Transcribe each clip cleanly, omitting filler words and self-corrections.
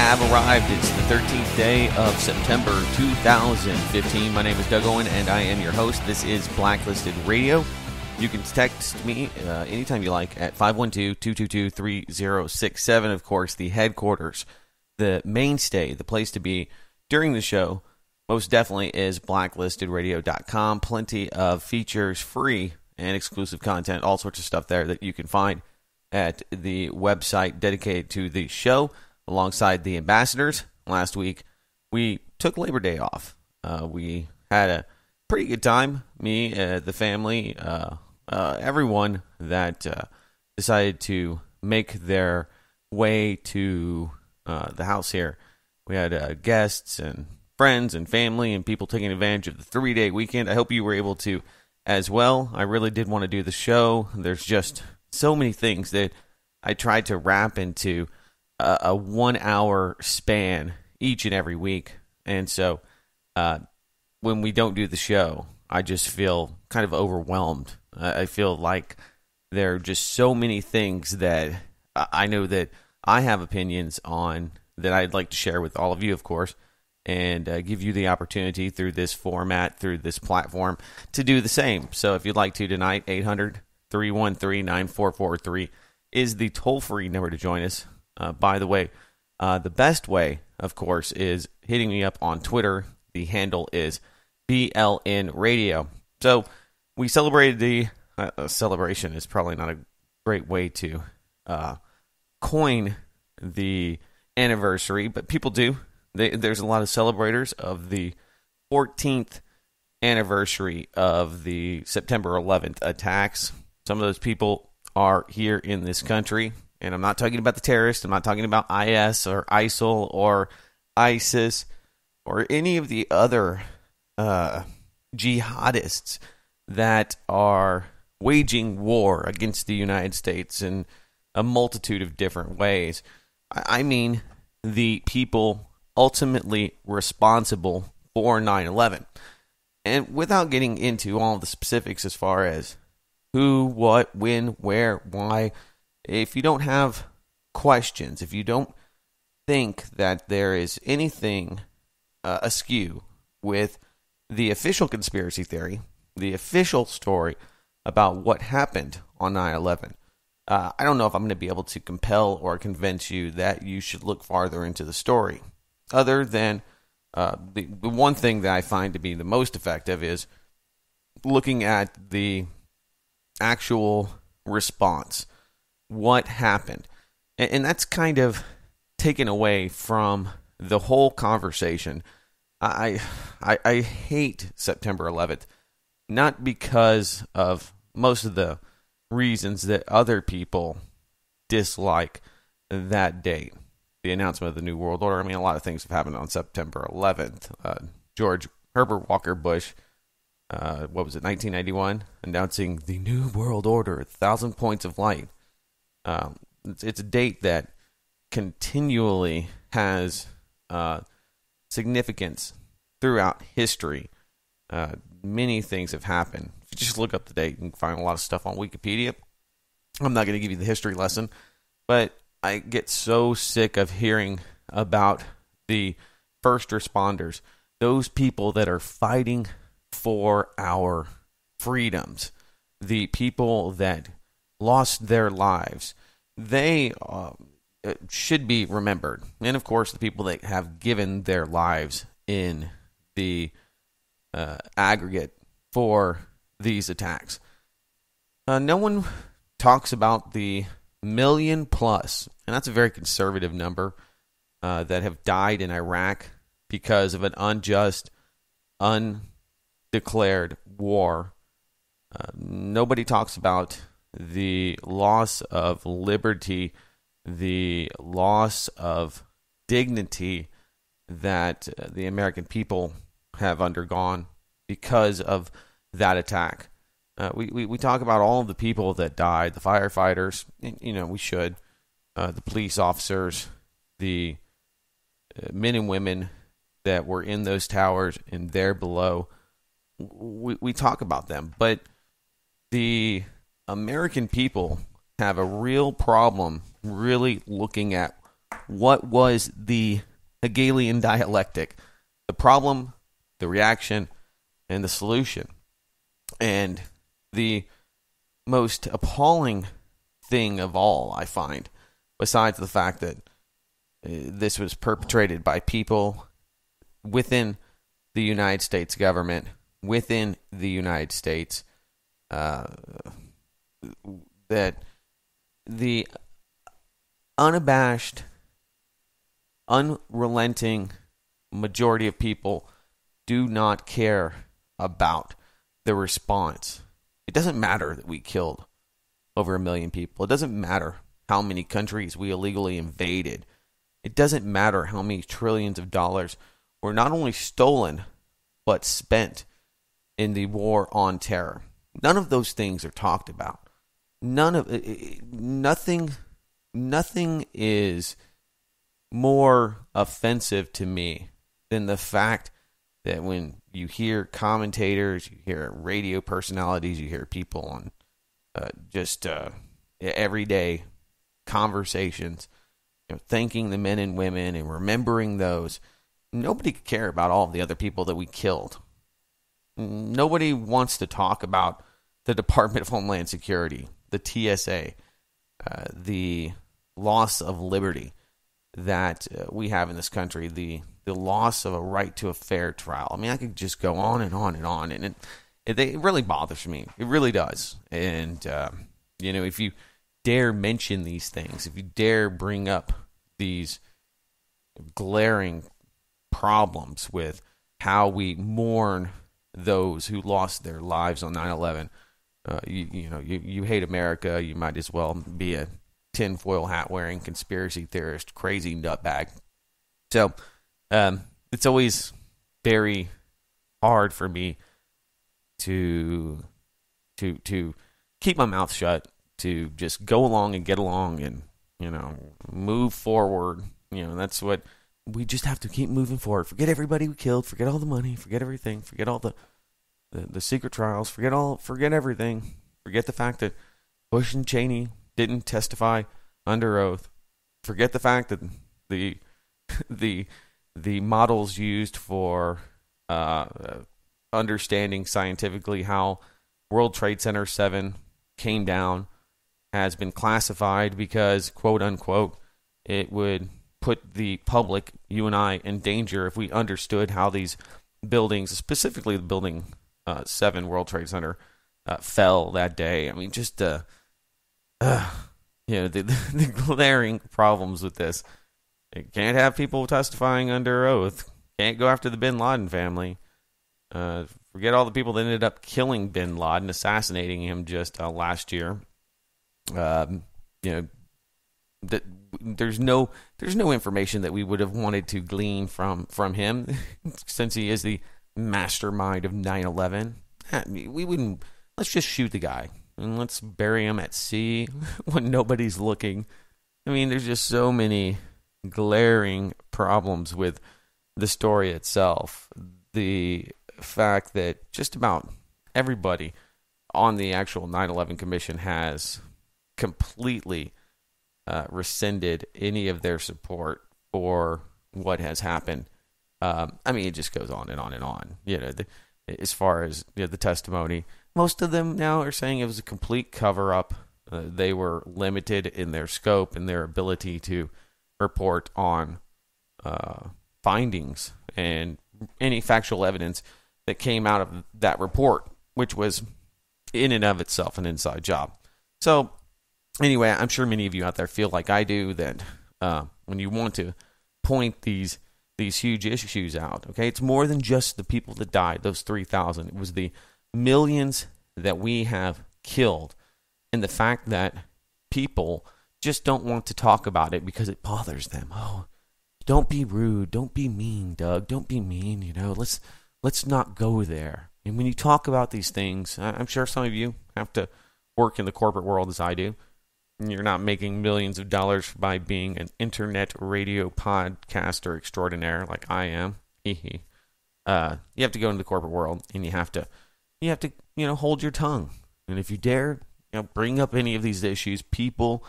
have arrived. It's the 13th day of September 2015. My name is Doug Owen, and I am your host. This is Blacklisted Radio. You can text me anytime you like at 512-222-3067. Of course, the headquarters, the mainstay, the place to be during the show, most definitely is blacklistedradio.com. Plenty of features, free and exclusive content, all sorts of stuff there that you can find at the website dedicated to the show, alongside the ambassadors. Last week, we took Labor Day off. We had a pretty good time. Me, the family, everyone that decided to make their way to the house here. We had guests and friends and family and people taking advantage of the 3-day weekend. I hope you were able to as well. I really did want to do the show. There's just so many things that I tried to wrap into a 1 hour span each and every week. And so when we don't do the show, I just feel kind of overwhelmed. I feel like there are just so many things that I know that I have opinions on that I'd like to share with all of you, of course, and give you the opportunity through this format, through this platform, to do the same. So if you'd like to tonight, 800-313-9443 is the toll-free number to join us. By the way, the best way, of course, is hitting me up on Twitter. The handle is BLN Radio. So we celebrated the celebration is probably not a great way to coin the anniversary, but people do. There's a lot of celebrators of the 14th anniversary of the September 11th attacks. Some of those people are here in this country. And I'm not talking about the terrorists. I'm not talking about IS or ISIL or ISIS or any of the other jihadists that are waging war against the United States in a multitude of different ways. I mean the people ultimately responsible for 9/11. And without getting into all the specifics as far as who, what, when, where, why, if you don't have questions, if you don't think that there is anything askew with the official conspiracy theory, the official story about what happened on 9/11, I don't know if I'm going to be able to compel or convince you that you should look farther into the story. Other than the one thing that I find to be the most effective is looking at the actual response. What happened? And that's kind of taken away from the whole conversation. I hate September 11th, not because of most of the reasons that other people dislike that date. The announcement of the New World Order. I mean, a lot of things have happened on September 11th. George Herbert Walker Bush, 1991, announcing the New World Order, 1,000 points of light. It's a date that continually has significance throughout history. Many things have happened. If you just look up the date, you can find a lot of stuff on Wikipedia. I'm not going to give you the history lesson, but I get so sick of hearing about the first responders, those people that are fighting for our freedoms, the people that lost their lives. They should be remembered. And of course, the people that have given their lives in the aggregate for these attacks. No one talks about the million plus, and that's a very conservative number, that have died in Iraq because of an unjust, undeclared war. Nobody talks about the loss of liberty, the loss of dignity that the American people have undergone because of that attack. We talk about all of the people that died, the firefighters, we should, the police officers, the men and women that were in those towers and there below. We talk about them, but the American people have a real problem really looking at what was the Hegelian dialectic? The problem, the reaction, and the solution. And the most appalling thing of all, I find, besides the fact that this was perpetrated by people within the United States government, within the United States, that the unabashed, unrelenting majority of people do not care about the response. It doesn't matter that we killed over 1 million people. It doesn't matter how many countries we illegally invaded. It doesn't matter how many trillions of dollars were not only stolen, but spent in the war on terror. None of those things are talked about. Nothing is more offensive to me than the fact that when you hear commentators, you hear radio personalities, you hear people on everyday conversations, thanking the men and women and remembering those. Nobody could care about all of the other people that we killed. Nobody wants to talk about the Department of Homeland Security, the TSA, the loss of liberty that we have in this country, the loss of a right to a fair trial. I mean, I could just go on and on and on, and it really bothers me. It really does. And, if you dare mention these things, if you dare bring up these glaring problems with how we mourn those who lost their lives on 9/11, you hate America, you might as well be a tinfoil hat wearing conspiracy theorist, crazy nutbag. So it's always very hard for me to keep my mouth shut, to just go along and get along and move forward. That's what we just have to keep moving forward. Forget everybody we killed, forget all the money, forget everything, forget all the secret trials, forget everything. Forget the fact that Bush and Cheney didn't testify under oath. Forget the fact that the models used for understanding scientifically how World Trade Center 7 came down has been classified because, quote unquote, it would put the public, you and I, in danger if we understood how these buildings, specifically the building 7 World Trade Center, fell that day. I mean, just the glaring problems with this. You can't have people testifying under oath. Can't go after the Bin Laden family. Forget all the people that ended up killing Bin Laden, assassinating him just last year. That there's no information that we would have wanted to glean from him, since he is the mastermind of 9/11. We wouldn't. Let's just shoot the guy and let's bury him at sea when nobody's looking. I mean, there's just so many glaring problems with the story itself. The fact that just about everybody on the actual 9/11 Commission has completely rescinded any of their support for what has happened. I mean, it just goes on and on and on. As far as the testimony, most of them now are saying it was a complete cover-up. They were limited in their scope and their ability to report on findings and any factual evidence that came out of that report, which was in and of itself an inside job. So anyway, I'm sure many of you out there feel like I do, that when you want to point these huge issues out, okay, it's more than just the people that died, those 3,000. It was the millions that we have killed, and the fact that people just don't want to talk about it because it bothers them. Oh, don't be rude, don't be mean, Doug, don't be mean, let's not go there. And when you talk about these things, I'm sure some of you have to work in the corporate world as I do. You're not making millions of dollars by being an internet radio podcaster extraordinaire like I am. You have to go into the corporate world, and you have to hold your tongue. And if you dare, bring up any of these issues, people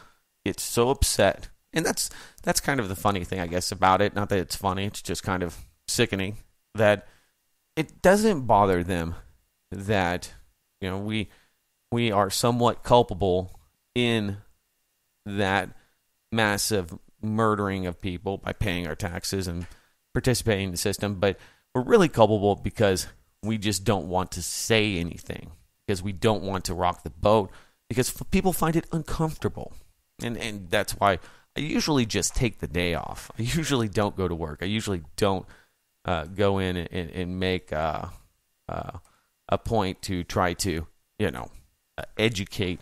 get so upset And that's kind of the funny thing, I guess, about it. Not that it's funny, it's just kind of sickening that it doesn't bother them that, we are somewhat culpable in that massive murdering of people by paying our taxes and participating in the system, but we're really culpable because we just don't want to say anything, because we don't want to rock the boat, because people find it uncomfortable. And that's why I usually just take the day off. I usually don't go to work. I usually don't go in and make a point to try to, educate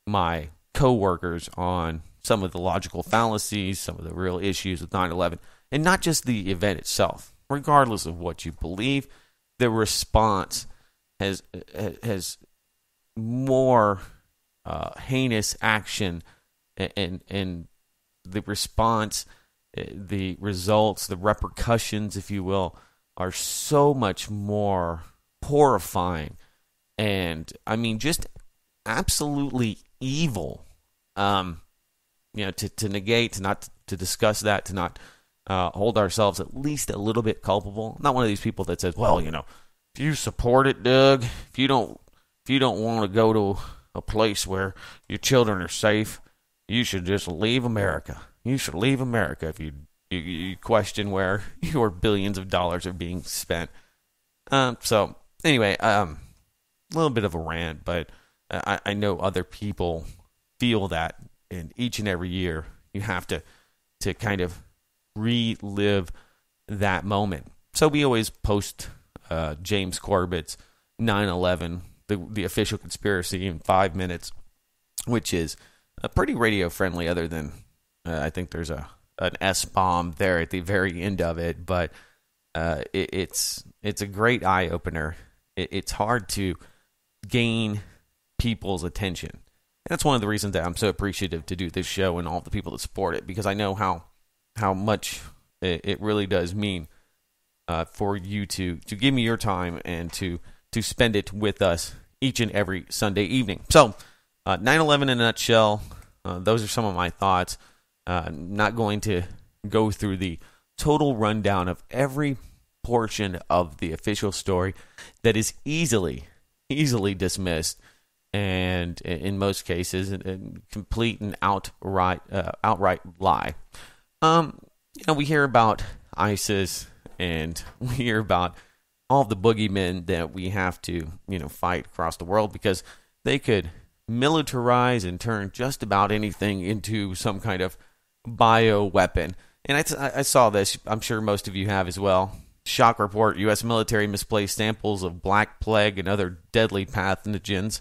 my coworkers on some of the logical fallacies, some of the real issues with 9/11, and not just the event itself. Regardless of what you believe, the response has more heinous action, and the response, the results, the repercussions, if you will, are so much more horrifying, and I mean just absolutely evil. To negate, to not to discuss that, to not hold ourselves at least a little bit culpable. I'm not one of these people that says, well, if you support it, Doug, if you don't want to go to a place where your children are safe, you should just leave America. You should leave America if you question where your billions of dollars are being spent. So anyway, a little bit of a rant, but I know other people feel that, and each and every year you have to kind of relive that moment. So we always post James Corbett's 9/11, the official conspiracy, in 5 minutes, which is pretty radio friendly, other than I think there's an S-bomb there at the very end of it, but it's a great eye-opener. It's hard to gain people's attention. And that's one of the reasons that I'm so appreciative to do this show and all the people that support it, because I know how much it really does mean for you to give me your time and to spend it with us each and every Sunday evening. So 9/11 in a nutshell, those are some of my thoughts. I'm not going to go through the total rundown of every portion of the official story that is easily dismissed, and in most cases, a complete and outright lie. We hear about ISIS, and we hear about all the boogeymen that we have to, fight across the world, because they could militarize and turn just about anything into some kind of bioweapon. And I saw this. I'm sure most of you have as well. Shock report: U.S. military misplaced samples of Black Plague and other deadly pathogens.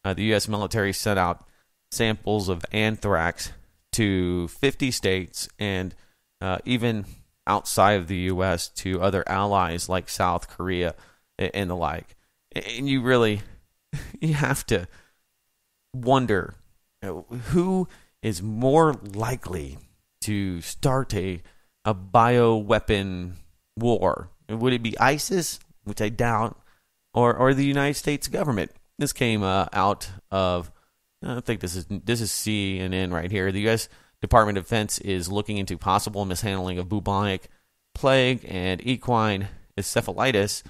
The U.S. military sent out samples of anthrax to 50 states and even outside of the U.S. to other allies like South Korea and the like. And you have to wonder who is more likely to start a bioweapon war. Would it be ISIS, which I doubt, or the United States government? This came out of, I think this is CNN right here. The U.S. Department of Defense is looking into possible mishandling of bubonic plague and equine encephalitis.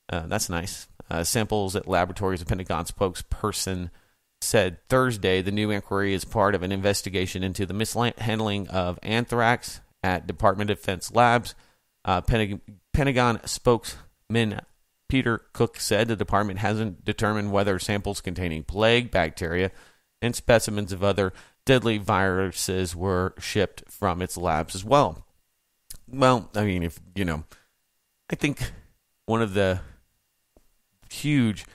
That's nice. Samples at laboratories, a Pentagon spokesperson said Thursday. The new inquiry is part of an investigation into the mishandling of anthrax at Department of Defense labs. Pentagon spokesman Peter Cook said the department hasn't determined whether samples containing plague, bacteria, and specimens of other deadly viruses were shipped from its labs as well. Well, I mean, I think one of the huge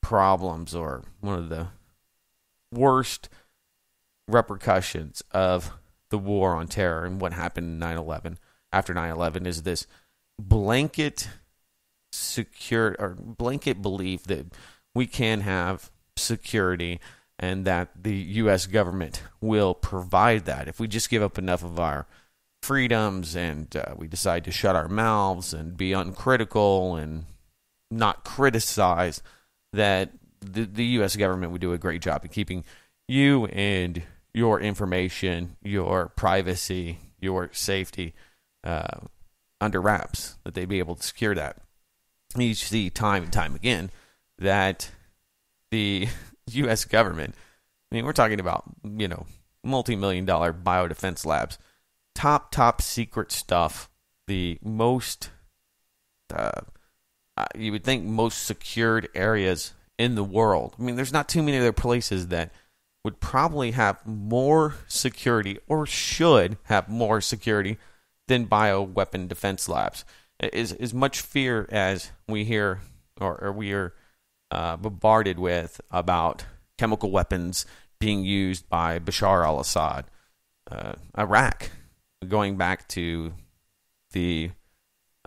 problems, or one of the worst repercussions of the war on terror and what happened in 9/11, after 9/11, is this blanket belief that we can have security and that the U.S. government will provide that if we just give up enough of our freedoms and we decide to shut our mouths and be uncritical and not criticize, that the U.S. government would do a great job of keeping you and your information, your privacy, your safety under wraps, that they'd be able to secure that. You see time and time again that the U.S. government, I mean, we're talking about, multi-million-dollar biodefense labs, top secret stuff, the most, you would think, most secured areas in the world. I mean, there's not too many other places that would probably have more security or should have more security than bioweapon defense labs. As much fear as we hear or we are bombarded with about chemical weapons being used by Bashar al-Assad, Iraq, going back to the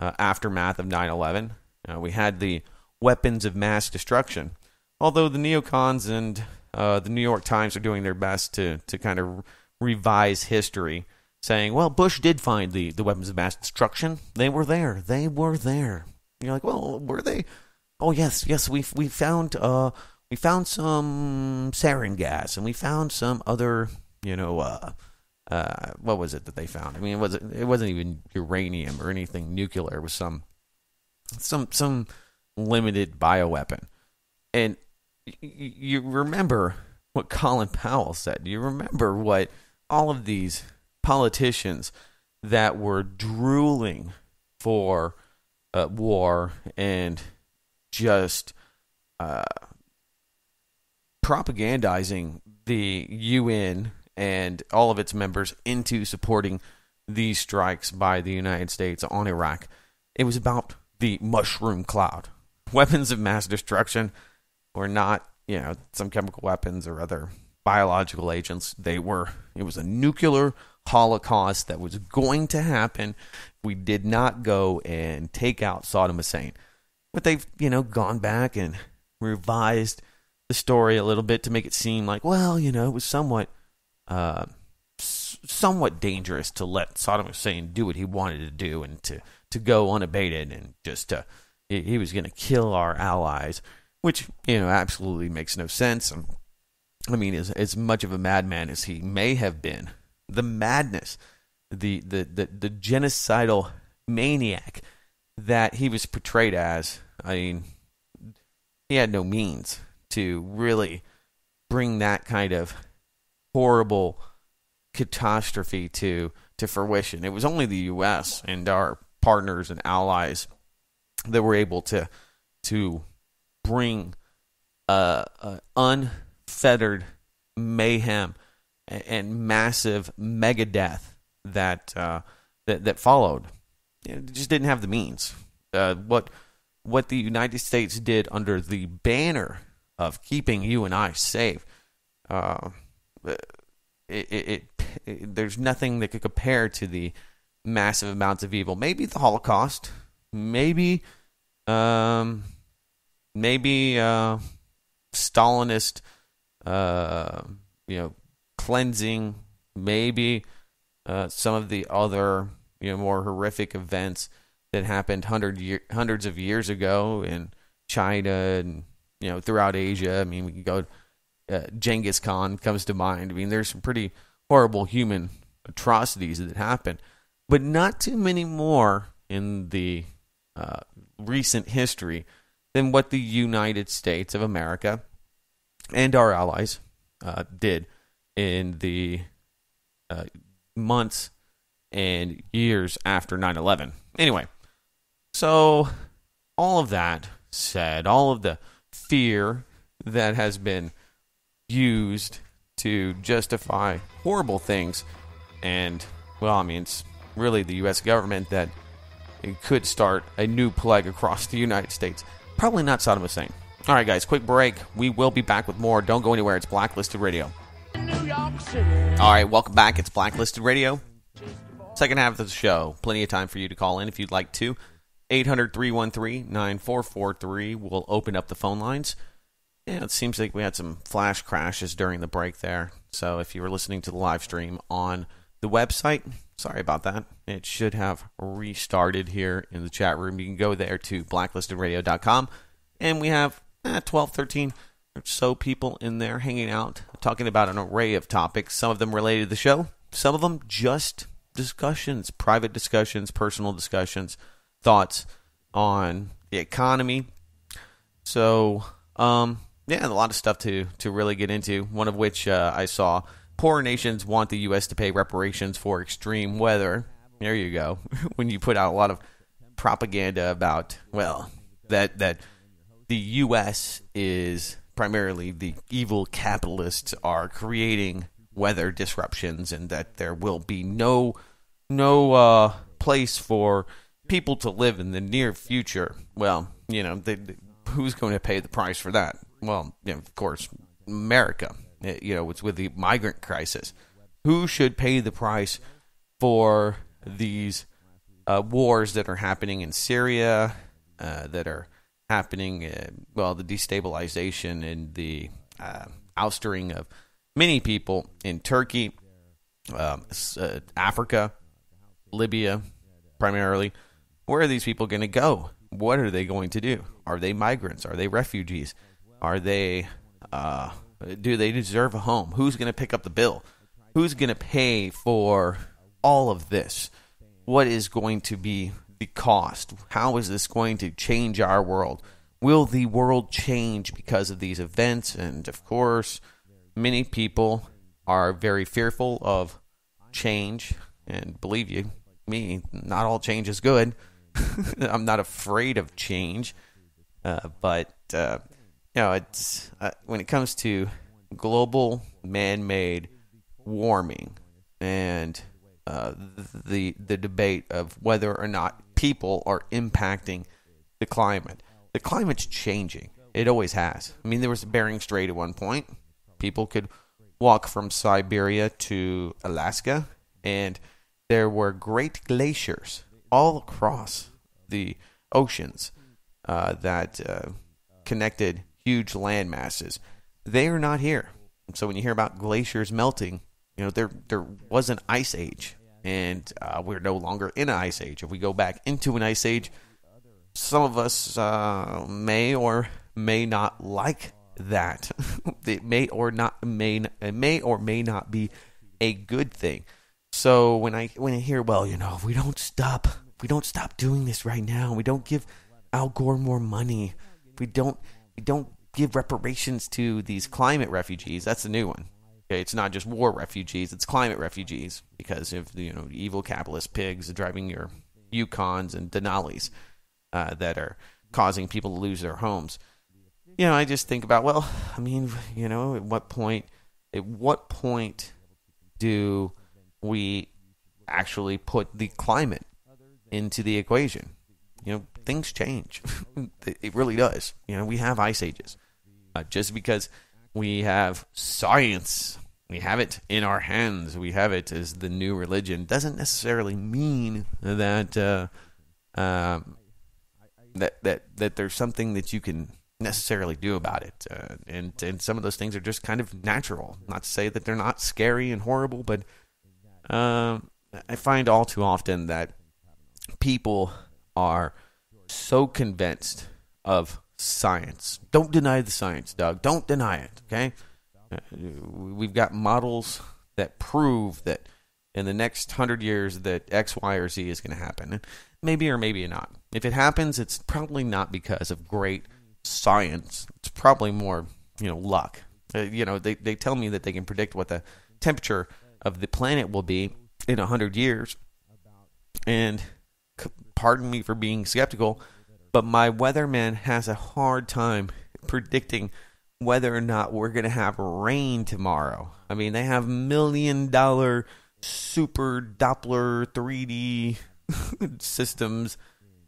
aftermath of 9/11, we had the weapons of mass destruction. Although the neocons and the New York Times are doing their best to kind of revise history, saying, well, Bush did find the weapons of mass destruction. They were there. You're like, well, were they? Oh, yes, we found some sarin gas, and we found some other, what was it that they found? I mean, it wasn't even uranium or anything nuclear. It was some limited bioweapon. And you remember what Colin Powell said. You remember what all of these politicians that were drooling for war and just propagandizing the UN and all of its members into supporting these strikes by the United States on Iraq. It was about the mushroom cloud. Weapons of mass destruction were not, some chemical weapons or other biological agents. It was a nuclear holocaust that was going to happen if we did not go and take out Saddam Hussein. But they've, gone back and revised the story a little bit to make it seem like, well, it was somewhat dangerous to let Saddam Hussein do what he wanted to do and to go unabated and just he was going to kill our allies, which, absolutely makes no sense. I mean, as much of a madman as he may have been, the madness, the genocidal maniac that he was portrayed as, I mean, he had no means to really bring that kind of horrible catastrophe to fruition. It was only the U.S. and our partners and allies that were able to bring unfettered mayhem and massive mega death that followed. It just didn't have the means. What the United States did under the banner of keeping you and I safe, there's nothing that could compare to the massive amounts of evil. Maybe the Holocaust, maybe Stalinist, cleansing, maybe some of the other, more horrific events that happened hundreds of years ago in China and, throughout Asia. I mean, we can go, Genghis Khan comes to mind. I mean, there's some pretty horrible human atrocities that happened, but not too many more in the recent history than what the United States of America and our allies did in the months and years after 9/11. Anyway, so all of that said, all of the fear that has been used to justify horrible things, and, well, I mean, it's really the U.S. government that it could start a new plague across the United States. Probably not Saddam Hussein. All right, guys, quick break. We will be back with more. Don't go anywhere. It's Blacklisted Radio. All right, welcome back. It's Blacklisted Radio. Second half of the show. Plenty of time for you to call in if you'd like to. 800-313-9443. We'll open up the phone lines. Yeah, it seems like we had some flash crashes during the break there. So if you were listening to the live stream on the website, sorry about that. It should have restarted here in the chat room. You can go there to blacklistedradio.com. And we have 12, 13 or so people in there hanging out, talking about an array of topics, some of them related to the show, some of them just discussions, private discussions, personal discussions, thoughts on the economy. So, yeah, a lot of stuff to really get into, one of which I saw. Poor nations want the U.S. to pay reparations for extreme weather. There you go. When you put out a lot of propaganda about, well, that the U.S. is primarily the evil capitalists are creating weather disruptions, and that there will be no place for people to live in the near future. Well, who's going to pay the price for that? Well, of course, America. It's with the migrant crisis. Who should pay the price for these wars that are happening in Syria, that are happening, the destabilization and the ousting of many people in Turkey, Africa, Libya, primarily? Where are these people going to go? What are they going to do? Are they migrants? Are they refugees? Are they... do they deserve a home? Who's going to pick up the bill? Who's going to pay for all of this? What is going to be the cost? How is this going to change our world? Will the world change because of these events? And of course, many people are very fearful of change. And believe you me, not all change is good. I'm not afraid of change. But it's when it comes to global man-made warming and the debate of whether or not people are impacting the climate. The climate's changing. It always has. I mean, there was Bering Strait at one point. People could walk from Siberia to Alaska, and there were great glaciers all across the oceans that connected huge land masses. They are not here. So when you hear about glaciers melting, there was an ice age, and we're no longer in an ice age. If we go back into an ice age, some of us may or may not like that. It may or may not be a good thing. So when I hear, if we don't stop doing this right now, we don't give Al Gore more money, we don't give reparations to these climate refugees. That's the new one. Okay, it's not just war refugees; it's climate refugees, because of evil capitalist pigs driving your Yukons and Denalis that are causing people to lose their homes. I just think about, at what point do we actually put the climate into the equation? Things change. It really does. We have ice ages. Just because we have science, we have it in our hands, we have it as the new religion, doesn't necessarily mean that that there's something that you can necessarily do about it. And some of those things are just kind of natural. Not to say that they're not scary and horrible, but I find all too often that people are so convinced of science. Don't deny the science, Doug. Don't deny it, okay? We've got models that prove that in the next 100 years that X, Y, or Z is going to happen. Maybe or maybe not. If it happens, it's probably not because of great science. It's probably more, luck. They tell me that they can predict what the temperature of the planet will be in 100 years. And pardon me for being skeptical, but my weatherman has a hard time predicting whether or not we're going to have rain tomorrow. I mean, they have $1 million super Doppler 3D systems.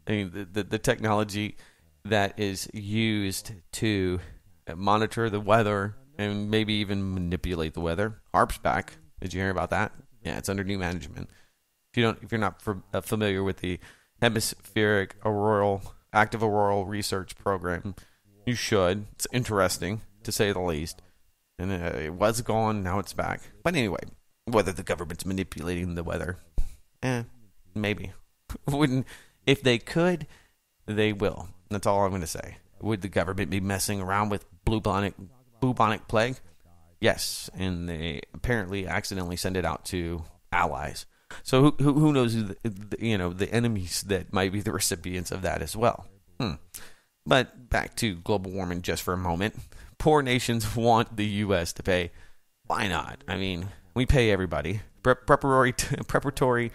I mean, the technology that is used to monitor the weather and maybe even manipulate the weather. HARP's back. Did you hear about that? Yeah, it's under new management. If you're not familiar with the Hemispheric Active Auroral Research Program, you should. It's interesting, to say the least. And it was gone, now it's back. But anyway, whether the government's manipulating the weather, maybe. If they could, they will. That's all I'm going to say. Would the government be messing around with bubonic bubonic plague? Yes, and they apparently accidentally sent it out to allies. So who knows who the enemies that might be the recipients of that as well. But back to global warming just for a moment. Poor nations want the U.S. to pay. Why not? I mean, we pay everybody. Preparatory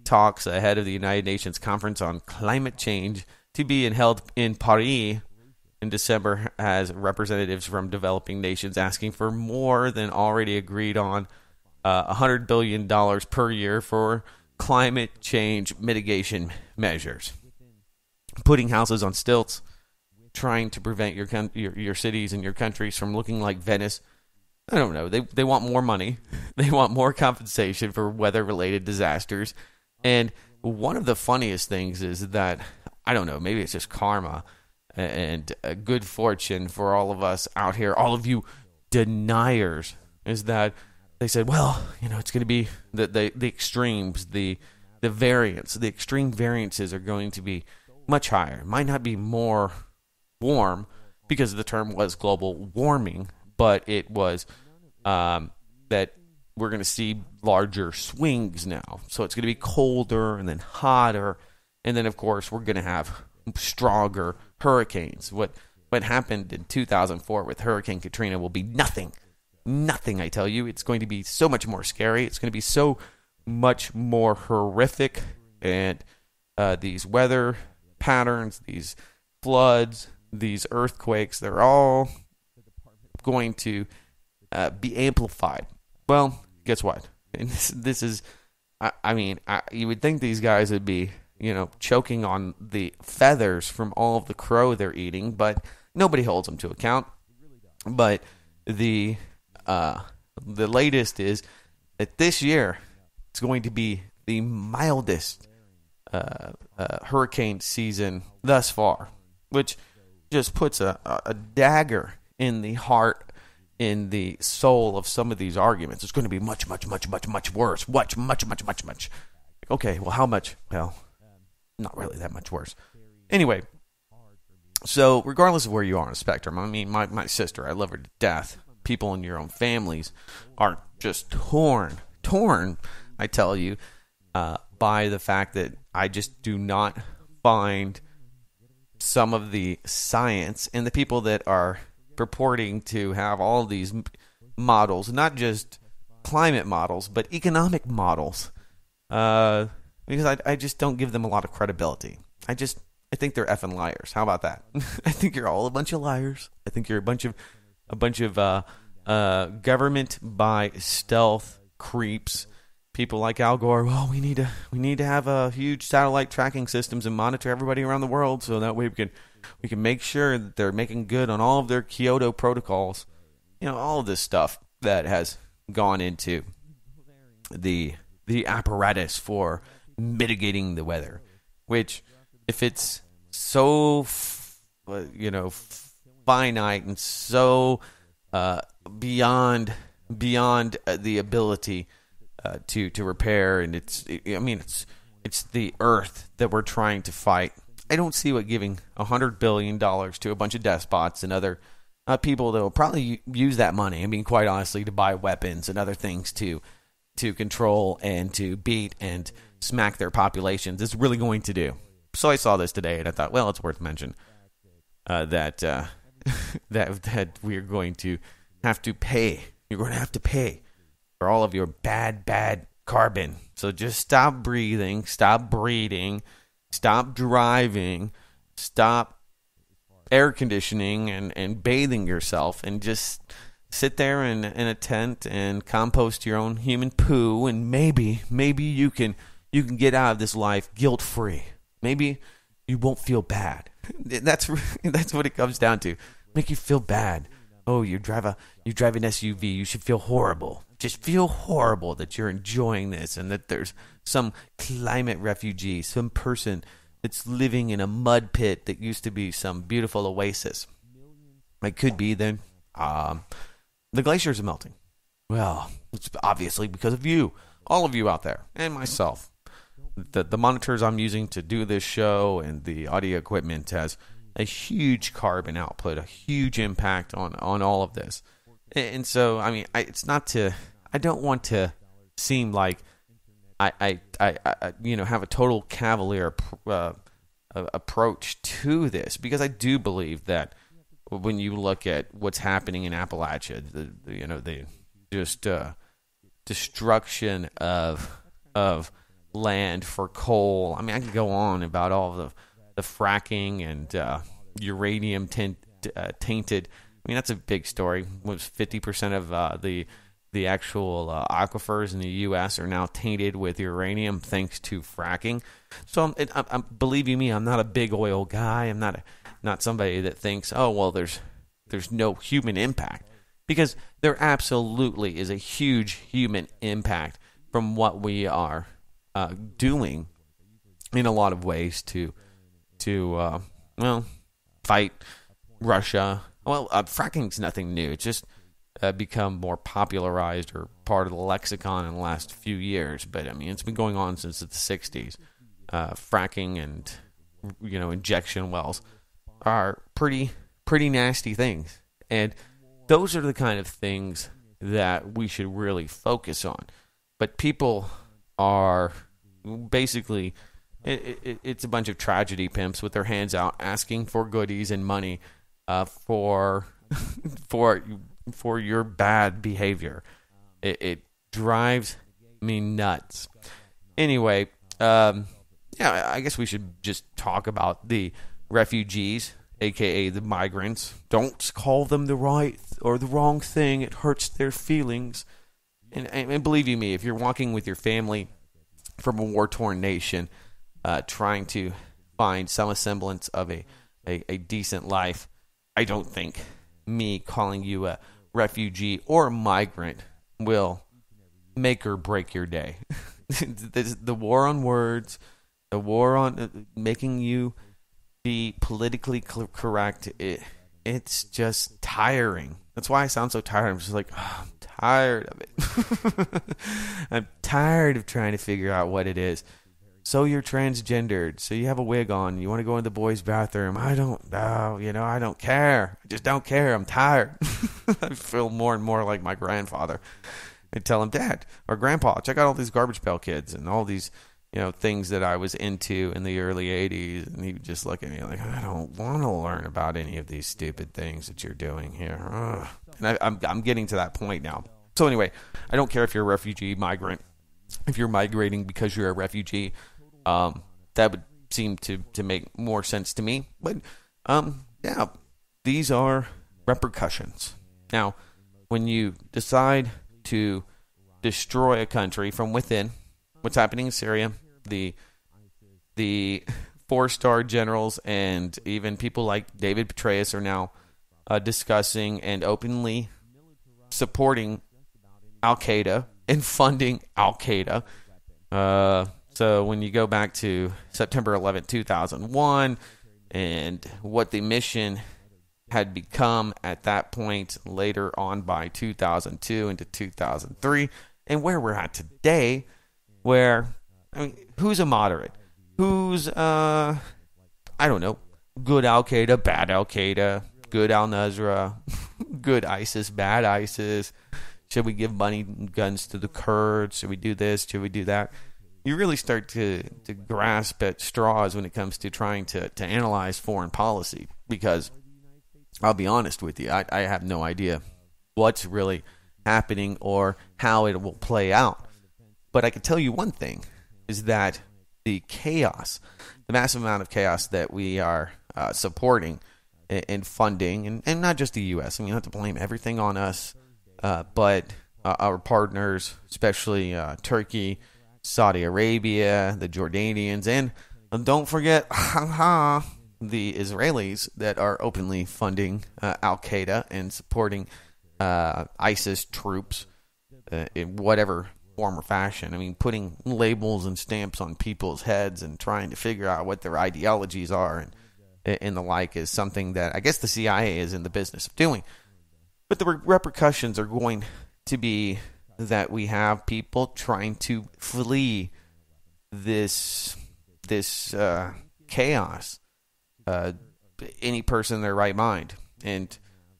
talks ahead of the United Nations Conference on Climate Change to be held in Paris in December has representatives from developing nations asking for more than already agreed on $100 billion per year for climate change mitigation measures. Putting houses on stilts, trying to prevent your cities and your countries from looking like Venice. I don't know. They want more money. They want more compensation for weather-related disasters. And one of the funniest things is that, I don't know, maybe it's just karma and good fortune for all of us out here, all of you deniers, is that they said, well, it's going to be the extremes, the variance, the extreme variances are going to be much higher. It might not be more warm because the term was global warming, but it was that we're going to see larger swings now. So it's going to be colder and then hotter, and then, of course, we're going to have stronger hurricanes. What happened in 2004 with Hurricane Katrina will be nothing. Nothing, I tell you. It's going to be so much more scary. It's going to be so much more horrific. And these weather patterns, these floods, these earthquakes, they're all going to be amplified. Well, guess what? And this is, you would think these guys would be, choking on the feathers from all of the crow they're eating, but nobody holds them to account. But the latest is that this year it's going to be the mildest hurricane season thus far, which just puts a dagger in the heart, in the soul of some of these arguments. It's going to be much, much, much, much, much worse. Much, much, much, much, much. Okay, well, how much? Well, not really that much worse. Anyway, so regardless of where you are on the spectrum, I mean, my sister, I love her to death. People in your own families are just torn, I tell you, by the fact that I just do not find some of the science and the people that are purporting to have all of these models, not just climate models, but economic models, because I just don't give them a lot of credibility. I think they're effing liars. How about that? I think you're all a bunch of liars. I think you're a bunch of government by stealth creeps. People like Al Gore. Well, we need to have a huge satellite tracking systems and monitor everybody around the world, so that way we can make sure that they're making good on all of their Kyoto protocols. All of this stuff that has gone into the apparatus for mitigating the weather. Which, if it's so finite and so beyond the ability to repair, and it's the earth that we're trying to fight. I don't see what giving $100 billion to a bunch of despots and other people that will probably use that money, quite honestly, to buy weapons and other things to control and to beat and smack their populations is really going to do. So I saw this today and I thought, well, it's worth mentioning that we're going to have to pay. You're going to have to pay for all of your bad carbon. So just stop breathing, stop breeding, stop driving, stop air conditioning and bathing yourself, and just sit there in a tent and compost your own human poo, and maybe you can get out of this life guilt-free. Maybe you won't feel bad. That's what it comes down to. Make you feel bad. Oh, you drive an SUV, you should feel horrible. Just feel horrible that you're enjoying this, and that there's some climate refugee, some person that's living in a mud pit that used to be some beautiful oasis. It could be then. The glaciers are melting. Well, it's obviously because of you, all of you out there, and myself. The monitors I'm using to do this show and the audio equipment has a huge carbon output, a huge impact on all of this. And so, I mean, I don't want to seem like I have a total cavalier approach to this, because I do believe that when you look at what's happening in Appalachia, the destruction of land for coal. I mean, I could go on about all of the fracking and uranium tainted. I mean, that's a big story. Was 50% of the actual aquifers in the U.S. are now tainted with uranium thanks to fracking. So, believe you me, I'm not a big oil guy. I'm not somebody that thinks, oh, well, there's no human impact, because there absolutely is a huge human impact from what we are doing in a lot of ways to fight Russia. Well, fracking's nothing new. It's just become more popularized or part of the lexicon in the last few years. But I mean, it's been going on since the 60s. Fracking and injection wells are pretty nasty things, and those are the kind of things that we should really focus on. But people are basically, it's a bunch of tragedy pimps with their hands out asking for goodies and money for your bad behavior. It drives me nuts. Anyway, I guess we should just talk about the refugees, aka the migrants. Don't call them the right or the wrong thing. It hurts their feelings. And believe you me, if you're walking with your family from a war-torn nation, trying to find some semblance of a decent life, I don't think me calling you a refugee or a migrant will make or break your day. The war on words, the war on making you be politically correct, it's just tiring. That's why I sound so tired. I'm just like, I'm tired of it. I'm tired of trying to figure out what it is. So you're transgendered, so you have a wig on, you want to go in the boys' bathroom. I don't know, I don't care. I just don't care. I'm tired. I feel more and more like my grandfather. I tell him, Dad or Grandpa, check out all these Garbage Pail Kids and all these things that I was into in the early 80s. And he would just look at me like, I don't want to learn about any of these stupid things that you're doing here. Ugh. And I'm getting to that point now. So anyway, I don't care if you're a refugee, migrant. If you're migrating because you're a refugee, that would seem to make more sense to me. But these are repercussions. Now, when you decide to destroy a country from within, what's happening in Syria, the 4-star generals and even people like David Petraeus are now discussing and openly supporting Al-Qaeda and funding Al-Qaeda. So when you go back to September 11th, 2001, and what the mission had become at that point later on by 2002 into 2003, and where we're at today, where, who's a moderate? Who's, I don't know, good Al-Qaeda, bad Al-Qaeda, good Al-Nusra, good ISIS, bad ISIS? Should we give money and guns to the Kurds? Should we do this? Should we do that? You really start to grasp at straws when it comes to trying to analyze foreign policy, because I'll be honest with you, I have no idea what's really happening or how it will play out. But I can tell you one thing, is that the chaos, the massive amount of chaos that we are supporting and funding, and not just the U.S., I mean, you don't have to blame everything on us, but our partners, especially Turkey, Saudi Arabia, the Jordanians, and don't forget the Israelis that are openly funding Al-Qaeda and supporting ISIS troops in whatever form or fashion. I mean, putting labels and stamps on people's heads and trying to figure out what their ideologies are and the like is something that I guess the CIA is in the business of doing. But the repercussions are going to be that we have people trying to flee this chaos, any person in their right mind. And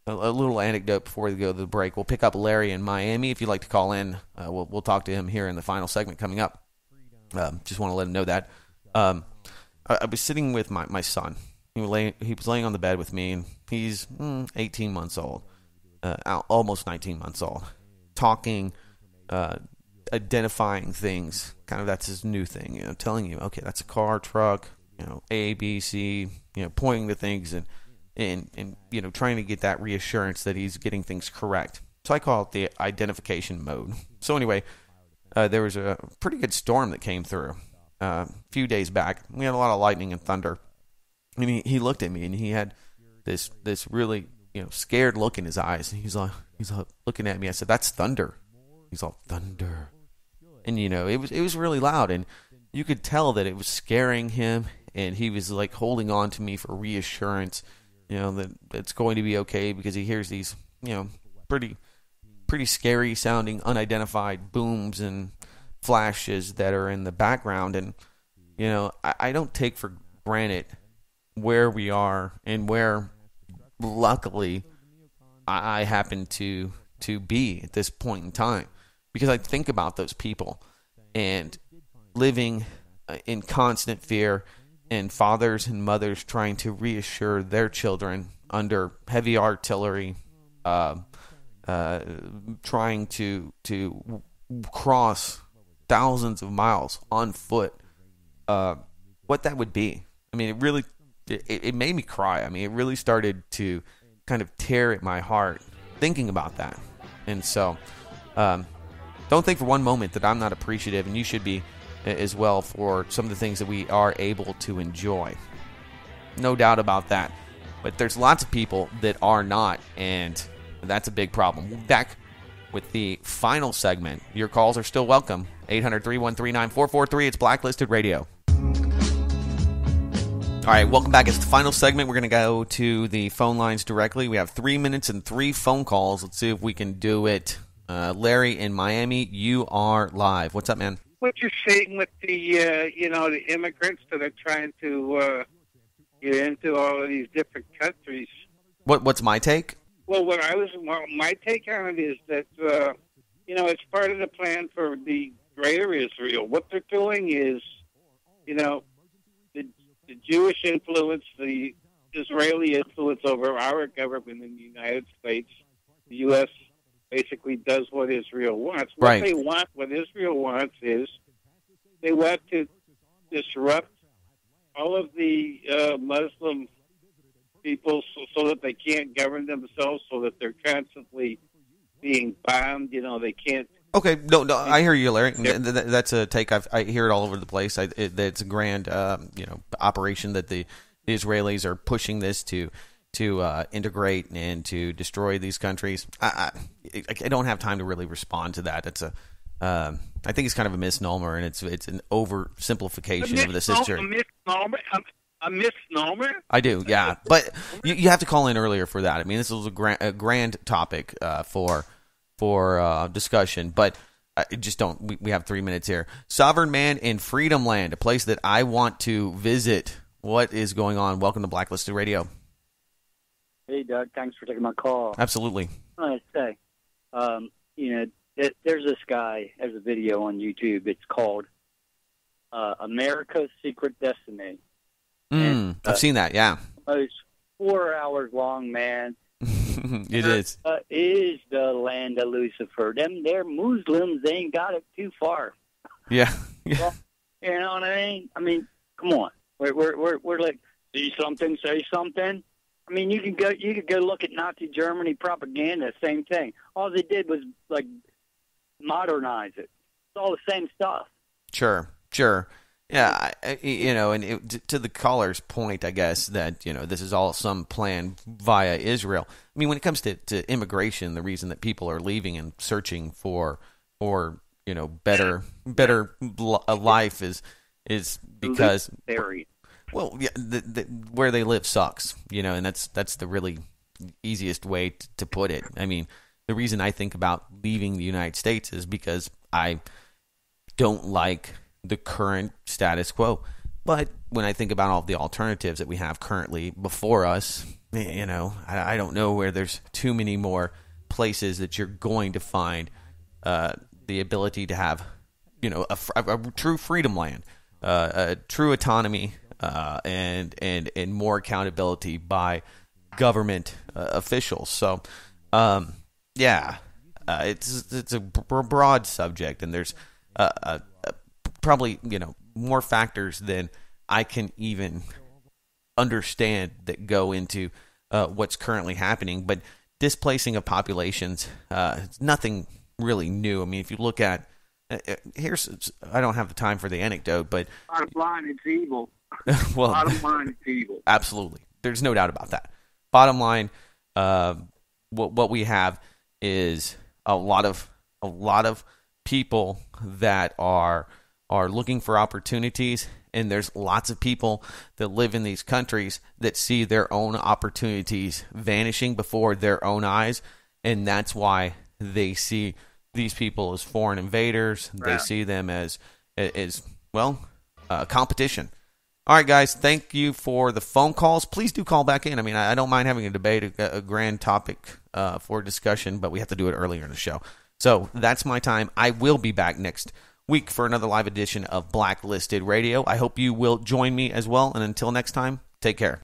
a little anecdote before we go to the break. We'll pick up Larry in Miami. If you'd like to call in, we'll talk to him here in the final segment coming up. Just want to let him know that. I was sitting with my son. He was laying on the bed with me, and he's 18 months old, almost 19 months old, talking, identifying things. Kind of that's his new thing, telling you, okay, that's a car, truck, A, B, C, pointing to things and trying to get that reassurance that he's getting things correct. So I call it the identification mode. So anyway, there was a pretty good storm that came through a few days back. We had a lot of lightning and thunder. I mean, he looked at me and he had this really scared look in his eyes. And he's looking at me. I said, "That's thunder." He's all, "Thunder," and it was really loud, and you could tell that it was scaring him, and he was like holding on to me for reassurance. That it's going to be okay, because he hears these, pretty scary sounding unidentified booms and flashes that are in the background. And, I don't take for granted where we are and where, luckily, I happen to be at this point in time, because I think about those people and living in constant fear, and fathers and mothers trying to reassure their children under heavy artillery, trying to cross thousands of miles on foot. What that would be. I mean, it made me cry. I mean, it really started to kind of tear at my heart thinking about that. And so, don't think for one moment that I'm not appreciative, and you should be as well, for some of the things that we are able to enjoy. No doubt about that. But there's lots of people that are not, and that's a big problem. We'll be back with the final segment. Your calls are still welcome. 800-313-9443. It's Blacklisted Radio. All right, welcome back. It's the final segment. We're going to go to the phone lines directly. We have 3 minutes and 3 phone calls. Let's see if we can do it. Larry in Miami, you are live. What's up, man? What you're saying with the, the immigrants that are trying to get into all of these different countries. What's my take? Well, my take on it is that, it's part of the plan for the greater Israel. What they're doing is, the Jewish influence, the Israeli influence over our government in the United States. The U.S. basically does what Israel wants. What Israel wants is they want to disrupt all of the Muslim people so that they can't govern themselves, so that they're constantly being bombed. They can't. Okay, no, I hear you, Larry. That's a take. I hear it all over the place. It's a grand, operation that the Israelis are pushing this to integrate and to destroy these countries. I don't have time to really respond to that. It's I think it's kind of a misnomer, and it's an oversimplification of this history. A misnomer? I do, yeah. But you have to call in earlier for that. I mean, this was a grand topic for discussion, but just don't. We have 3 minutes here. Sovereign Man in Freedom Land, a place that I want to visit. What is going on? Welcome to Blacklisted Radio. Hey, Doug. Thanks for taking my call. Absolutely. I want to say, there's this guy has a video on YouTube. It's called America's Secret Destiny. I've seen that, yeah. It's 4 hours long, man. It is. Is the land of Lucifer. They're Muslims. They ain't got it too far. Yeah. Well, you know what I mean? I mean, come on. We're like, see something, say something. I mean, you could go look at Nazi Germany propaganda. Same thing. All they did was like modernize it. It's all the same stuff. Sure. Yeah, and to the caller's point, I guess, that, this is all some plan via Israel. I mean, when it comes to immigration, the reason that people are leaving and searching for better life is because, well, yeah, where they live sucks, and that's the really easiest way to put it. I mean, the reason I think about leaving the United States is because I don't like the current status quo. But when I think about all the alternatives that we have currently before us, I don't know where there's too many more places that you're going to find the ability to have, a true freedom land, a true autonomy, and more accountability by government officials. So, it's a broad subject, and there's probably more factors than I can even understand that go into what's currently happening. But displacing of populations, it's nothing really new. I mean, if you look at I don't have the time for the anecdote, but bottom line, it's evil. Well, bottom line, it's evil. Absolutely, there's no doubt about that. Bottom line, what we have is a lot of people that are looking for opportunities, and there's lots of people that live in these countries that see their own opportunities vanishing before their own eyes, and that's why they see these people as foreign invaders. Right. They see them as competition. All right, guys, thank you for the phone calls. Please do call back in. I mean, I don't mind having a debate, a grand topic for discussion, but we have to do it earlier in the show. So that's my time. I will be back next week for another live edition of Blacklisted Radio. I hope you will join me as well. And until next time, take care.